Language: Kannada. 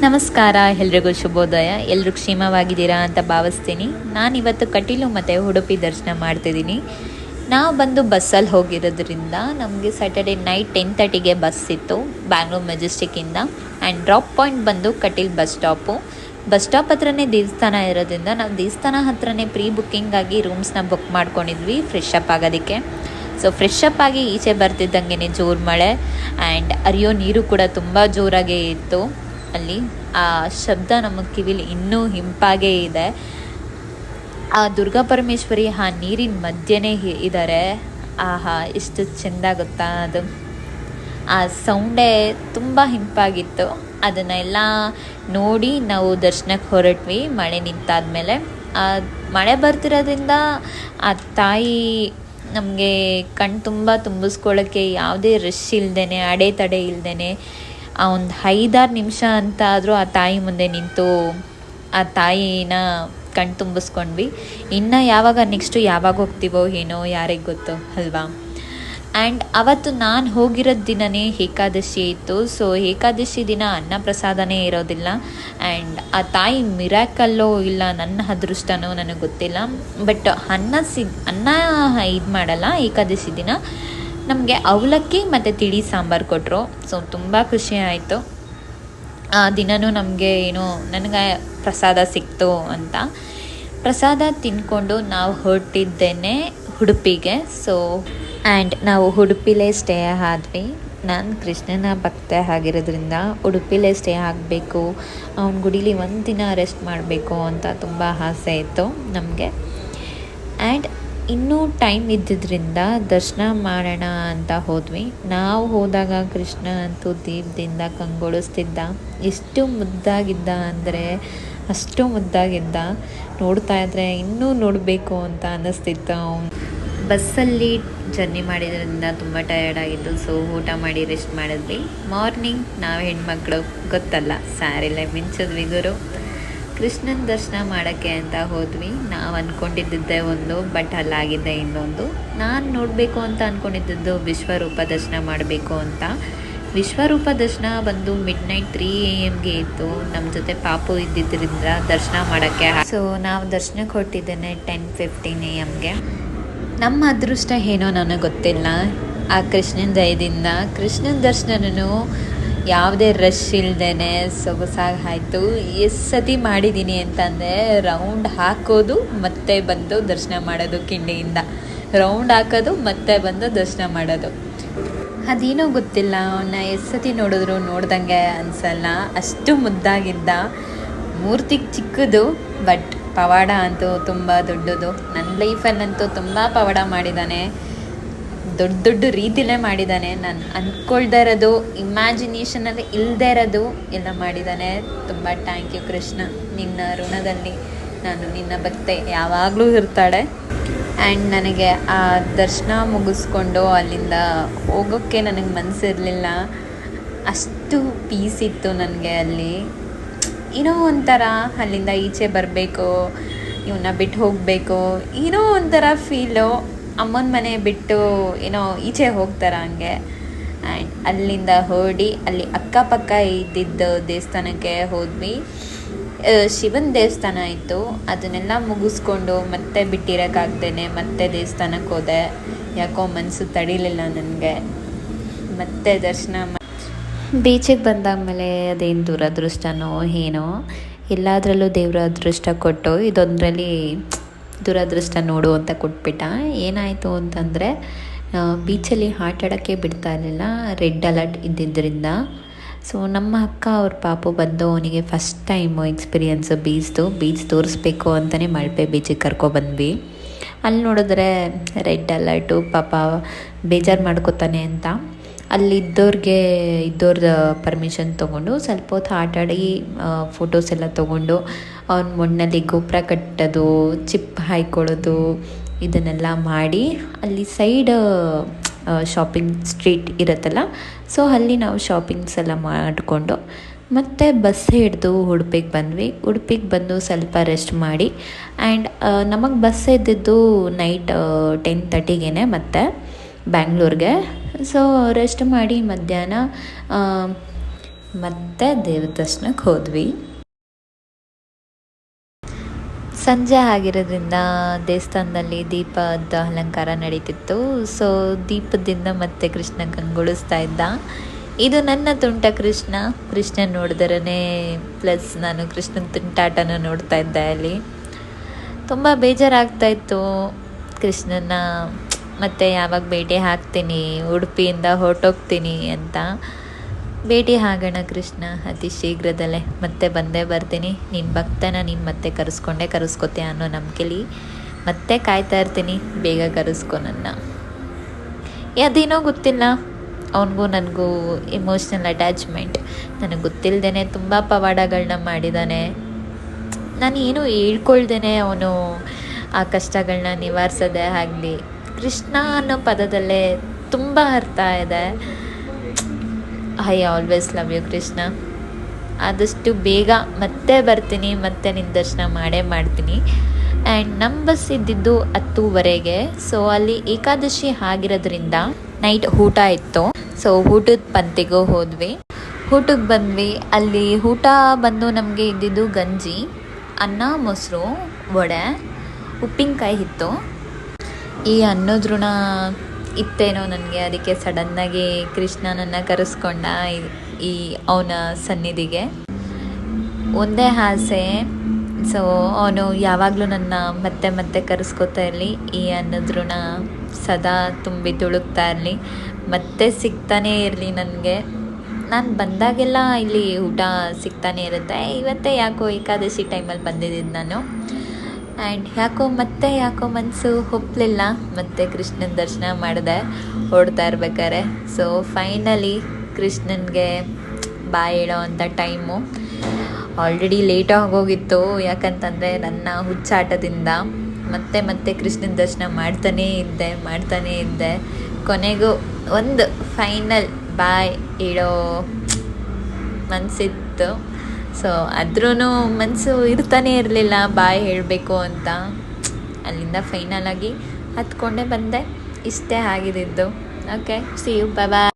ನಮಸ್ಕಾರ, ಎಲ್ರಿಗೂ ಶುಭೋದಯ. ಎಲ್ಲರೂ ಕ್ಷೇಮವಾಗಿದ್ದೀರಾ ಅಂತ ಭಾವಿಸ್ತೀನಿ. ನಾನಿವತ್ತು ಕಟೀಲು ಮತ್ತು ಉಡುಪಿ ದರ್ಶನ ಮಾಡ್ತಿದ್ದೀನಿ. ನಾವು ಬಂದು ಬಸ್ಸಲ್ಲಿ ಹೋಗಿರೋದ್ರಿಂದ ನಮಗೆ ಸ್ಯಾಟರ್ಡೆ ನೈಟ್ 10:30ಗೆ ಬಸ್ ಇತ್ತು ಬ್ಯಾಂಗ್ಳೂರು ಮೆಜೆಸ್ಟಿಕ್ಕಿಂದ. ಆ್ಯಂಡ್ ಡ್ರಾಪ್ ಪಾಯಿಂಟ್ ಬಂದು ಕಟೀಲ್ ಬಸ್ ಸ್ಟಾಪ್ ಹತ್ರನೇ ದೇವಸ್ಥಾನ ಇರೋದ್ರಿಂದ ನಾವು ದೇವಸ್ಥಾನ ಹತ್ರನೇ ಪ್ರೀ ಬುಕ್ಕಿಂಗಾಗಿ ರೂಮ್ಸ್ನ ಬುಕ್ ಮಾಡ್ಕೊಂಡಿದ್ವಿ ಫ್ರೆಶ್ ಅಪ್ ಆಗೋದಕ್ಕೆ. ಸೊ ಫ್ರೆಶ್ ಅಪ್ ಆಗಿ ಈಚೆ ಬರ್ತಿದ್ದಂಗೆ ಜೋರು ಮಳೆ ಆ್ಯಂಡ್ ಹರಿಯೋ ನೀರು ಕೂಡ ತುಂಬ ಜೋರಾಗೇ ಇತ್ತು. ಅಲ್ಲಿ ಆ ಶಬ್ದ ನಮ್ಮ ಕಿವಿಲಿ ಇನ್ನೂ ಹಿಂಪಾಗೇ ಇದೆ. ಆ ದುರ್ಗಾ ಪರಮೇಶ್ವರಿ ಆ ನೀರಿನ ಮಧ್ಯೆನೇ ಇದ್ದಾರೆ. ಆಹಾ, ಎಷ್ಟು ಚೆಂದ ಗೊತ್ತಾ ಅದು. ಆ ಸೌಂಡೇ ತುಂಬ ಹಿಂಪಾಗಿತ್ತು. ಅದನ್ನೆಲ್ಲ ನೋಡಿ ನಾವು ದರ್ಶನಕ್ಕೆ ಹೊರಟ್ವಿ ಮಳೆ ನಿಂತಾದ್ಮೇಲೆ. ಮಳೆ ಬರ್ತಿರೋದ್ರಿಂದ ಆ ತಾಯಿ ನಮಗೆ ಕಣ್ಣು ತುಂಬ ತುಂಬಿಸ್ಕೊಳ್ಳೋಕ್ಕೆ ಯಾವುದೇ ರಶ್ ಇಲ್ದೇ, ಅಡೆತಡೆ ಇಲ್ದೇ ಒಂದು 5-6 ನಿಮಿಷ ಅಂತ ಆದರೂ ಆ ತಾಯಿ ಮುಂದೆ ನಿಂತು ಆ ತಾಯಿನ ಕಣ್ಣು ತುಂಬಿಸ್ಕೊಂಡ್ವಿ. ಇನ್ನು ನೆಕ್ಸ್ಟು ಯಾವಾಗ ಹೋಗ್ತೀವೋ ಏನೋ ಯಾರಿಗೆ ಗೊತ್ತು ಅಲ್ವಾ. ಆ್ಯಂಡ್ ಅವತ್ತು ನಾನು ಹೋಗಿರೋದು ದಿನವೇ ಏಕಾದಶಿ ಇತ್ತು. ಸೊ ಏಕಾದಶಿ ದಿನ ಅನ್ನ ಪ್ರಸಾದನೇ ಇರೋದಿಲ್ಲ. ಆ್ಯಂಡ್ ಆ ತಾಯಿ ಮಿರಾಕಲ್ಲೋ ಇಲ್ಲ ನನ್ನ ಅದೃಷ್ಟನೋ ನನಗೆ ಗೊತ್ತಿಲ್ಲ. ಬಟ್ ಅನ್ನ ಇದು ಮಾಡಲ್ಲ ಏಕಾದಶಿ ದಿನ. ನಮಗೆ ಅವಲಕ್ಕಿ ಮತ್ತು ತಿಳಿ ಸಾಂಬಾರು ಕೊಟ್ಟರು. ಸೊ ತುಂಬ ಖುಷಿ ಆಯಿತು. ಆ ದಿನವೂ ನನಗೆ ಪ್ರಸಾದ ಸಿಕ್ತು ಅಂತ. ಪ್ರಸಾದ ತಿಂದ್ಕೊಂಡು ನಾವು ಹೊರಟಿದ್ದೇನೆ ಉಡುಪಿಗೆ. ಆ್ಯಂಡ್ ನಾವು ಉಡುಪಿಲೇ ಸ್ಟೇ ಆದ್ವಿ. ನಾನು ಕೃಷ್ಣನ ಭಕ್ತೆ ಆಗಿರೋದ್ರಿಂದ ಉಡುಪಿಲೇ ಸ್ಟೇ ಆಗಬೇಕು, ಅವನ ಗುಡಿಲಿ ಒಂದು ದಿನ ರೆಸ್ಟ್ ಮಾಡಬೇಕು ಅಂತ ತುಂಬ ಆಸೆ ಇತ್ತು ನಮಗೆ. ಆ್ಯಂಡ್ ಇನ್ನೂ ಟೈಮ್ ಇದ್ದಿದ್ದರಿಂದ ದರ್ಶನ ಮಾಡೋಣ ಅಂತ ಹೋದ್ವಿ. ನಾವು ಹೋದಾಗ ಕೃಷ್ಣ ಅಂತೂ ದೀಪದಿಂದ ಕಂಗೊಳಿಸ್ತಿದ್ದ. ಎಷ್ಟು ಮುದ್ದಾಗಿದ್ದ ಅಂದರೆ ಅಷ್ಟು ಮುದ್ದಾಗಿದ್ದ. ನೋಡ್ತಾ ಇದ್ದರೆ ಇನ್ನೂ ನೋಡಬೇಕು ಅಂತ ಅನ್ನಿಸ್ತಿತ್ತು. ಬಸ್ಸಲ್ಲಿ ಜರ್ನಿ ಮಾಡಿದ್ರಿಂದ ತುಂಬ ಟಯರ್ಡ್ ಆಗಿತ್ತು. ಸೊ ಊಟ ಮಾಡಿ ರೆಸ್ಟ್ ಮಾಡಿದ್ವಿ. ಮಾರ್ನಿಂಗ್ ನಾವು ಹೆಣ್ಮಕ್ಳು ಗೊತ್ತಲ್ಲ, ಸ್ಯಾರಿಲೆ ಮಿಂಚಿದ್ವಿ ಗುರು. ಕೃಷ್ಣನ ದರ್ಶನ ಮಾಡೋಕ್ಕೆ ಅಂತ ಹೋದ್ವಿ. ನಾವು ಅಂದ್ಕೊಂಡಿದ್ದೆ ಒಂದು, ಬಟ್ ಅಲ್ಲಾಗಿದ್ದೆ ಇನ್ನೊಂದು. ನಾನು ನೋಡಬೇಕು ಅಂತ ಅಂದ್ಕೊಂಡಿದ್ದು ವಿಶ್ವರೂಪ ದರ್ಶನ ಮಾಡಬೇಕು ಅಂತ. ವಿಶ್ವರೂಪ ದರ್ಶನ ಬಂದು ಮಿಡ್ನೈಟ್ 3 AM ಇತ್ತು. ನಮ್ಮ ಜೊತೆ ಪಾಪು ಇದ್ದಿದ್ದರಿಂದ ದರ್ಶನ ಮಾಡೋಕ್ಕೆ. ಸೊ ನಾವು ದರ್ಶನಕ್ಕೆ ಹೊರಟಿದ್ದೇನೆ 10:15 AM. ನಮ್ಮ ಅದೃಷ್ಟ ಏನೋ ನನಗೆ ಗೊತ್ತಿಲ್ಲ. ಆ ಕೃಷ್ಣನ ದಯದಿಂದ ಕೃಷ್ಣನ ದರ್ಶನನೂ ಯಾವುದೇ ರಶ್ ಇಲ್ದೇ ಸೊಗಸಾಗಿ ಆಯಿತು. ಎಷ್ಟು ಸತಿ ಮಾಡಿದ್ದೀನಿ ಅಂತಂದರೆ ರೌಂಡ್ ಹಾಕೋದು ಮತ್ತೆ ಬಂದು ದರ್ಶನ ಮಾಡೋದು, ಕಿಂಡಿಯಿಂದ ರೌಂಡ್ ಹಾಕೋದು ಮತ್ತೆ ಬಂದು ದರ್ಶನ ಮಾಡೋದು. ಅದೇನೋ ಗೊತ್ತಿಲ್ಲ, ಅವನ್ನ ಎಷ್ಟು ಸತಿ ನೋಡಿದ್ರು ನೋಡ್ದಂಗೆ ಅನಿಸಲ್ಲ. ಅಷ್ಟು ಮುದ್ದಾಗಿದ್ದ. ಮೂರ್ತಿ ಚಿಕ್ಕದು, ಬಟ್ ಪವಾಡ ಅಂತೂ ತುಂಬ ದೊಡ್ಡದು. ನನ್ನ ಲೈಫಲ್ಲಂತೂ ತುಂಬ ಪವಾಡ ಮಾಡಿದ್ದಾನೆ. ದೊಡ್ಡ ರೀತಿಲೇ ಮಾಡಿದ್ದಾನೆ. ನಾನು ಅಂದ್ಕೊಳ್ದೇ ಇರೋದು, ಇಮ್ಯಾಜಿನೇಷನಲ್ಲಿ ಇಲ್ಲದೇ ಇರೋದು ಎಲ್ಲ ಮಾಡಿದ್ದಾನೆ. ತುಂಬ ಥ್ಯಾಂಕ್ ಯು ಕೃಷ್ಣ. ನಿನ್ನ ಋಣದಲ್ಲಿ ನಾನು ನಿನ್ನ ಭಕ್ತೆ ಯಾವಾಗಲೂ ಇರ್ತಾಳೆ. ಆ್ಯಂಡ್ ನನಗೆ ಆ ದರ್ಶನ ಮುಗಿಸ್ಕೊಂಡು ಅಲ್ಲಿಂದ ಹೋಗೋಕ್ಕೆ ನನಗೆ ಮನಸ್ಸಿರಲಿಲ್ಲ. ಅಷ್ಟು ಪೀಸ್ ಇತ್ತು ನನಗೆ ಅಲ್ಲಿ. ಏನೋ ಒಂಥರ ಅಲ್ಲಿಂದ ಈಚೆ ಬರಬೇಕು, ಇವನ್ನ ಬಿಟ್ಟು ಹೋಗಬೇಕು, ಏನೋ ಒಂಥರ ಫೀಲು. ಅಮ್ಮನ ಮನೆ ಬಿಟ್ಟು ಏನೋ ಈಚೆ ಹೋಗ್ತಾರ ಹಂಗೆ. ಆ್ಯಂಡ್ ಅಲ್ಲಿಂದ ಹೊರಡಿ ಅಲ್ಲಿ ಅಕ್ಕಪಕ್ಕ ಇದ್ದಿದ್ದ ದೇವಸ್ಥಾನಕ್ಕೆ ಹೋದ್ವಿ. ಶಿವನ ದೇವಸ್ಥಾನ ಇತ್ತು. ಅದನ್ನೆಲ್ಲ ಮುಗಿಸ್ಕೊಂಡು ಮತ್ತೆ ಬಿಟ್ಟಿರೋಕ್ಕಾಗ್ದೇನೆ ಮತ್ತೆ ದೇವಸ್ಥಾನಕ್ಕೆ ಹೋದೆ. ಯಾಕೋ ಮನಸ್ಸು ತಡಿಲಿಲ್ಲ ನನಗೆ. ಮತ್ತೆ ದರ್ಶನ ಬೀಚಿಗೆ ಬಂದಾದ್ಮೇಲೆ ಅದೇನು ದುರದೃಷ್ಟನೋ ಏನೋ, ಎಲ್ಲದರಲ್ಲೂ ದೇವರ ಅದೃಷ್ಟ ಕೊಟ್ಟು ಇದೊಂದರಲ್ಲಿ ದುರದೃಷ್ಟ ನೋಡು ಅಂತ ಕೊಟ್ಬಿಟ್ಟ. ಏನಾಯಿತು ಅಂತಂದರೆ ಬೀಚಲ್ಲಿ ಆಟ ಆಡೋಕ್ಕೆ ಬಿಡ್ತಾ ಇರಲಿಲ್ಲ, ರೆಡ್ ಅಲರ್ಟ್ ಇದ್ದಿದ್ದರಿಂದ. ಸೊ ನಮ್ಮ ಅಕ್ಕ ಅವ್ರ ಪಾಪು ಬಂದು ಅವನಿಗೆ ಫಸ್ಟ್ ಟೈಮು ಎಕ್ಸ್ಪೀರಿಯನ್ಸು ಬೀಚ್ ತೋರಿಸ್ಬೇಕು ಅಂತಲೇ ಮಲ್ಪೆ ಬೀಚಿಗೆ ಕರ್ಕೊಬಂದ್ವಿ. ಅಲ್ಲಿ ನೋಡಿದ್ರೆ ರೆಡ್ ಅಲರ್ಟು. ಪಾಪ ಬೇಜಾರು ಮಾಡ್ಕೋತಾನೆ ಅಂತ ಇದ್ದವ್ರದ್ದು ಪರ್ಮಿಷನ್ ತೊಗೊಂಡು ಸ್ವಲ್ಪ ಹೊತ್ತು ಆಟಾಡಿ ಫೋಟೋಸ್ ಎಲ್ಲ ತೊಗೊಂಡು ಅವ್ನ ಮಣ್ಣಲ್ಲಿ ಗೋಪುರ ಕಟ್ಟೋದು, ಚಿಪ್ ಹಾಯ್ಕೊಳ್ಳೋದು ಇದನ್ನೆಲ್ಲ ಮಾಡಿ ಅಲ್ಲಿ ಸೈಡ್ ಶಾಪಿಂಗ್ ಸ್ಟ್ರೀಟ್ ಇರುತ್ತಲ್ಲ, ಸೊ ಅಲ್ಲಿ ನಾವು ಶಾಪಿಂಗ್ಸ್ ಎಲ್ಲ ಮಾಡಿಕೊಂಡು ಮತ್ತೆ ಬಸ್ ಹಿಡಿದು ಉಡುಪಿಗೆ ಬಂದ್ವಿ. ಉಡುಪಿಗೆ ಬಂದು ಸ್ವಲ್ಪ ರೆಸ್ಟ್ ಮಾಡಿ ಆ್ಯಂಡ್ ನಮಗೆ ಬಸ್ ಇದ್ದಿದ್ದು ನೈಟ್ 10:30ಗೆ ಮತ್ತೆ ಬ್ಯಾಂಗ್ಳೂರಿಗೆ. ಸೊ ರೆಸ್ಟ್ ಮಾಡಿ ಮಧ್ಯಾಹ್ನ ಮತ್ತೆ ದೇವ್ರ ದರ್ಶನಕ್ಕೆ ಹೋದ್ವಿ. ಸಂಜೆ ಆಗಿರೋದ್ರಿಂದ ದೇವಸ್ಥಾನದಲ್ಲಿ ದೀಪದ ಅಲಂಕಾರ ನಡೀತಿತ್ತು. ಸೊ ದೀಪದಿಂದ ಮತ್ತೆ ಕೃಷ್ಣ ಕಂಗೊಳಿಸ್ತಾ ಇದ್ದ. ಇದು ನನ್ನ ತುಂಟ ಕೃಷ್ಣ ನೋಡಿದ್ರೇ ಪ್ಲಸ್ ನಾನು ಕೃಷ್ಣನ ತುಂಟಾಟನ ನೋಡ್ತಾ ಇದ್ದೆ. ಅಲ್ಲಿ ತುಂಬ ಬೇಜಾರಾಗ್ತಾಯಿತ್ತು. ಕೃಷ್ಣನ ಮತ್ತೆ ಯಾವಾಗ ಭೇಟಿ ಆಗ್ತೀನಿ, ಉಡುಪಿಯಿಂದ ಹೊರಟೋಗ್ತೀನಿ ಅಂತ. ಭೇಟಿ ಆಗೋಣ ಕೃಷ್ಣ ಅತಿ ಶೀಘ್ರದಲ್ಲೇ, ಮತ್ತೆ ಬಂದೇ ಬರ್ತೀನಿ. ನಿನ್ನ ಭಕ್ತನ ನೀನು ಮತ್ತೆ ಕರೆಸ್ಕೋತೆ ಅನ್ನೋ ನಂಬಿಕೆಲಿ ಮತ್ತೆ ಕಾಯ್ತಾ ಇರ್ತೀನಿ. ಬೇಗ ಕರೆಸ್ಕೊ ನನ್ನ. ಅದೇನೋ ಗೊತ್ತಿಲ್ಲ, ಅವನಿಗೂ ನನಗೂ ಇಮೋಷ್ನಲ್ ಅಟ್ಯಾಚ್ಮೆಂಟ್. ನನಗೆ ಗೊತ್ತಿಲ್ಲದೇ ತುಂಬ ಪವಾಡಗಳನ್ನ ಮಾಡಿದ್ದಾನೆ. ನಾನು ಏನು ಹೇಳ್ಕೊಳ್ದೇನೆ ಅವನು ಆ ಕಷ್ಟಗಳನ್ನ ನಿವಾರಿಸೋದೇ ಆಗಲಿ. ಕೃಷ್ಣ ಅನ್ನೋ ಪದದಲ್ಲೇ ತುಂಬ ಅರ್ಥ ಇದೆ. I always love you Krishna. ಆದಷ್ಟು ಬೇಗ ಮತ್ತೆ ಬರ್ತೀನಿ, ಮತ್ತೆ ನಿನ್ನ ದರ್ಶನ ಮಾಡ್ತೀನಿ. ಆ್ಯಂಡ್ ನಮ್ಮ ಬಸ್ ಇದ್ದಿದ್ದು 10:30. ಸೊ ಅಲ್ಲಿ ಏಕಾದಶಿ ಆಗಿರೋದ್ರಿಂದ ನೈಟ್ ಊಟ ಇತ್ತು. ಸೊ ಊಟದ ಪಂಕ್ತಿಗೂ ಹೋದ್ವಿ. ಊಟಕ್ಕೆ ಬಂದ್ವಿ. ಅಲ್ಲಿ ಊಟ ಬಂದು ನಮಗೆ ಇದ್ದಿದ್ದು ಗಂಜಿ, ಅನ್ನ, ಮೊಸರು, ವಡೆ, ಉಪ್ಪಿನಕಾಯಿ ಇತ್ತು. ಈ ಅನ್ನದ ಋಣ ಇತ್ತೇನೋ ನನಗೆ. ಅದಕ್ಕೆ ಸಡನ್ನಾಗಿ ಕೃಷ್ಣನನ್ನು ಕರೆಸ್ಕೊಂಡ ಈ ಅವನ ಸನ್ನಿಧಿಗೆ. ಒಂದೇ ಆಸೆ, ಸೊ ಅವನು ಯಾವಾಗಲೂ ನನ್ನ ಮತ್ತೆ ಮತ್ತೆ ಕರೆಸ್ಕೊತಾ ಇರಲಿ. ಈ ಅನ್ನದ ಋಣ ಸದಾ ತುಂಬಿ ತುಳುಕ್ತಾ ಇರಲಿ, ಮತ್ತೆ ಸಿಗ್ತಾನೇ ಇರಲಿ ನನಗೆ. ನಾನು ಬಂದಾಗೆಲ್ಲ ಇಲ್ಲಿ ಊಟ ಸಿಗ್ತಾನೆ ಇರುತ್ತೆ. ಇವತ್ತೇ ಯಾಕೋ ಏಕಾದಶಿ ಟೈಮಲ್ಲಿ ಬಂದಿದ್ದು ನಾನು. ಆ್ಯಂಡ್ ಯಾಕೋ ಮನಸ್ಸು ಒಪ್ಪಲಿಲ್ಲ. ಮತ್ತೆ ಕೃಷ್ಣನ ದರ್ಶನ ಮಾಡಿದೆ ಓಡ್ತಾ ಇರ್ಬೇಕಾರೆ. ಸೊ ಫೈನಲಿ ಕೃಷ್ಣನಿಗೆ ಬಾಯ್ ಹೇಳೋ ಅಂಥ ಟೈಮು. ಆಲ್ರೆಡಿ ಲೇಟಾಗಿ ಹೋಗಿತ್ತು, ಯಾಕಂತಂದರೆ ನನ್ನ ಹುಚ್ಚಾಟದಿಂದ ಮತ್ತೆ ಕೃಷ್ಣನ ದರ್ಶನ ಮಾಡ್ತಾನೇ ಇದ್ದೆ. ಕೊನೆಗೂ ಒಂದು ಫೈನಲ್ ಬಾಯ್ ಹೇಳೋ ಮನಸ್ಸಿತ್ತು. ಸೊ ಆದ್ರೂ ಮನಸ್ಸು ಇರ್ತಾನೆ ಇರಲಿಲ್ಲ ಬಾಯ್ ಹೇಳಬೇಕು ಅಂತ. ಅಲ್ಲಿಂದ ಫೈನಲಾಗಿ ಹತ್ಕೊಂಡೇ ಬಂದೆ. ಇಷ್ಟೇ ಆಗಿದ್ದು. Okay, see you, bye.